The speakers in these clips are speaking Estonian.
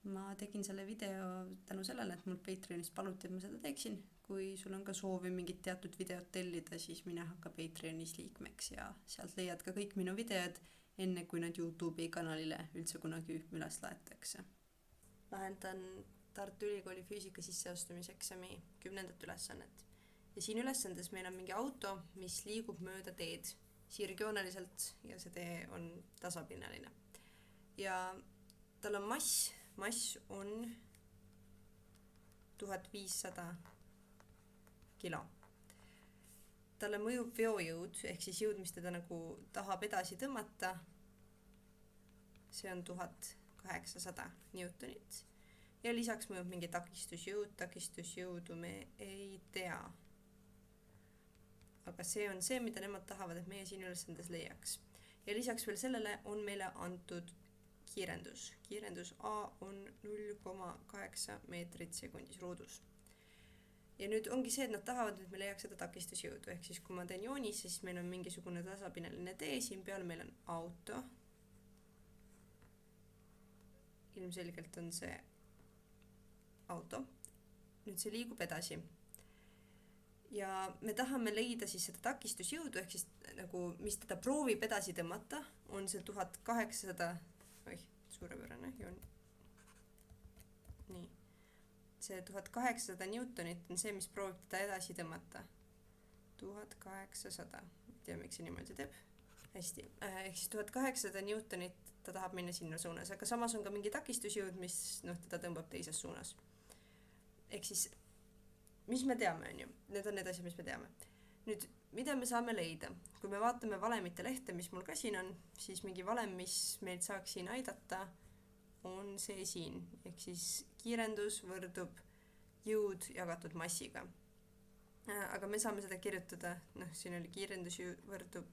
Ma tegin selle video tänu sellele, et mul Patreonis paluti, et ma seda teeksin. Kui sul on ka soovi mingit teatud videot tellida, siis mine hakka Patreonis liikmeks ja sealt leiad ka kõik minu videod, enne kui nad YouTube'i kanalile üldse kunagi üles laetakse. Lahendan Tartu Ülikooli füüsika sisseastumiseksami 10. ülesannet. Ja siin ülesandes meil on mingi auto, mis liigub mööda teed sirgjooneliselt ja see tee on tasapinnaline. Ja tal on mass on 1500 kilo. Talle mõjub veojõud, ehk siis jõud, mis teda nagu tahab edasi tõmmata. See on 1800 newtonit. Ja lisaks mõjub mingi takistusjõudu me ei tea. Aga see on see, mida nemad tahavad, et meie siin ülesandes leiaks. Ja lisaks veel sellele on meile antud kiirendus. Kiirendus A on 0,8 meetrit sekundis ruudus. Ja nüüd ongi see, et nad tahavad, et me leiaks seda takistusjõudu. Ehk siis kui ma teen joonis, siis meil on mingisugune tasapinnaline tee, siin peal meil on auto. Ilmselgelt on see auto. Nüüd see liigub edasi. Ja me tahame leida siis seda takistusjõudu, ehk siis nagu, mis teda proovib edasi tõmmata, on see 1800, suurepärane joon. Nii. See 1800 newtonit on see, mis proovib teda edasi tõmmata. 1800. Ei tea, miks see niimoodi teeb. Hästi. Ehk siis 1800 newtonit ta tahab minna sinna suunas, aga samas on ka mingi takistusjõud, mis teda tõmbab teises suunas. Ehk siis, mis me teame, on ju? Need on need asjad, mis me teame. Nüüd, mida me saame leida? Kui me vaatame valemite lehte, mis mul ka siin on, siis mingi valem, mis meid saaks siin aidata, on see siin. Ehk siis kiirendus võrdub jõud jagatud massiga. Aga me saame seda kirjutada, siin oli kiirendus võrdub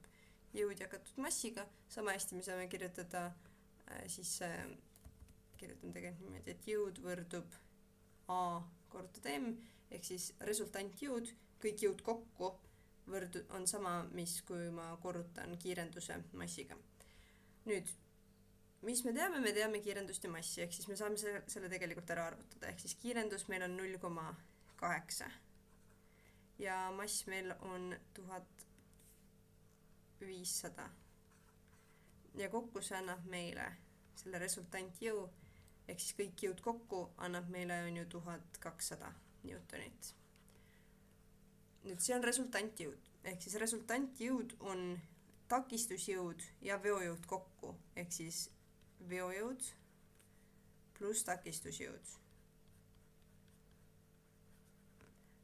jõud jagatud massiga, sama hästi me saame kirjutada, siis kirjutan tegelikult niimoodi, et jõud võrdub A korrutada M, ehk siis resultantjõud, kõik jõud kokku on sama, mis kui ma korrutan kiirenduse massiga. Nüüd, mis me teame? Me teame kiirendust ja massi, ehk siis me saame selle tegelikult ära arvutada, ehk siis kiirendus meil on 0,8 ja mass meil on 1500 ja kokku see annab meile selle resultantjõu, ehk siis kõik jõud kokku annab meile on ju 1200 newtonit. Nüüd see on resultantjõud, ehk siis resultantjõud on takistusjõud ja veojõud kokku, ehk siis veojõud pluss takistusjõud.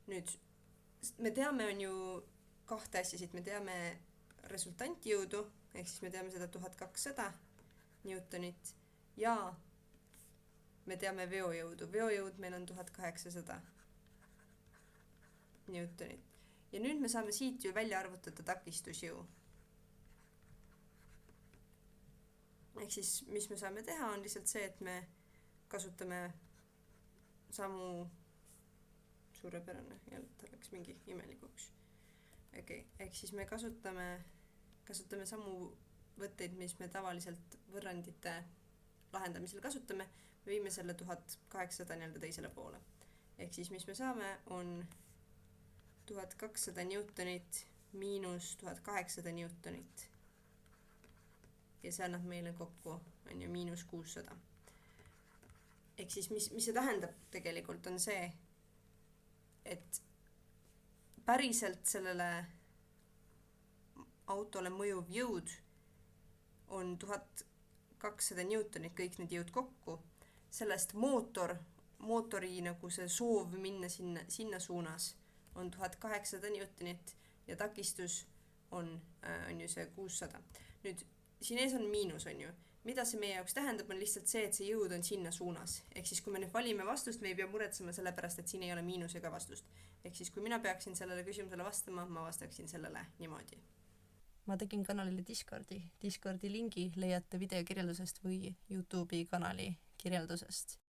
Nüüd, me teame on ju kahte asja siit, me teame resultantjõudu, ehk siis me teame seda 1200 newtonit ja me teame veojõudu. Veojõud meil on 1800 newtonit. Ja nüüd me saame siit ju välja arvutada takistusjõu. Ehk siis, mis me saame teha, on lihtsalt see, et me kasutame samu suurepärane, jälle ta läks mingi imelikuks. Ehk siis me kasutame samu võtteid, mis me tavaliselt võrrandite lahendamisel kasutame, me viime selle 1800 teisele poole. Ehk siis, mis me saame, on 1200 newtonit miinus 1800 newtonit. Ja see annab meile kokku on ju miinus 600. Ehk siis, mis see tähendab tegelikult, on see, et päriselt sellele autole mõjuv jõud on 1200 newtonit, kõik need jõud kokku. Sellest mootori nagu see soov minna sinna suunas on 1800 newtonit ja takistus on ju see 600. Nüüd, siin ees on miinus, on ju. Mida see meie jaoks tähendab, on lihtsalt see, et see jõud on sinna suunas. Ehk siis, kui me nüüd valime vastust, me ei pea muretsema selle pärast, et siin ei ole miinus ega vastust. Ehk siis, kui mina peaksin sellele küsimusele vastama, ma vastaksin sellele niimoodi. Ma tegin kanalile Discordi lingi leiate video kirjeldusest või YouTube'i kanali kirjeldusest.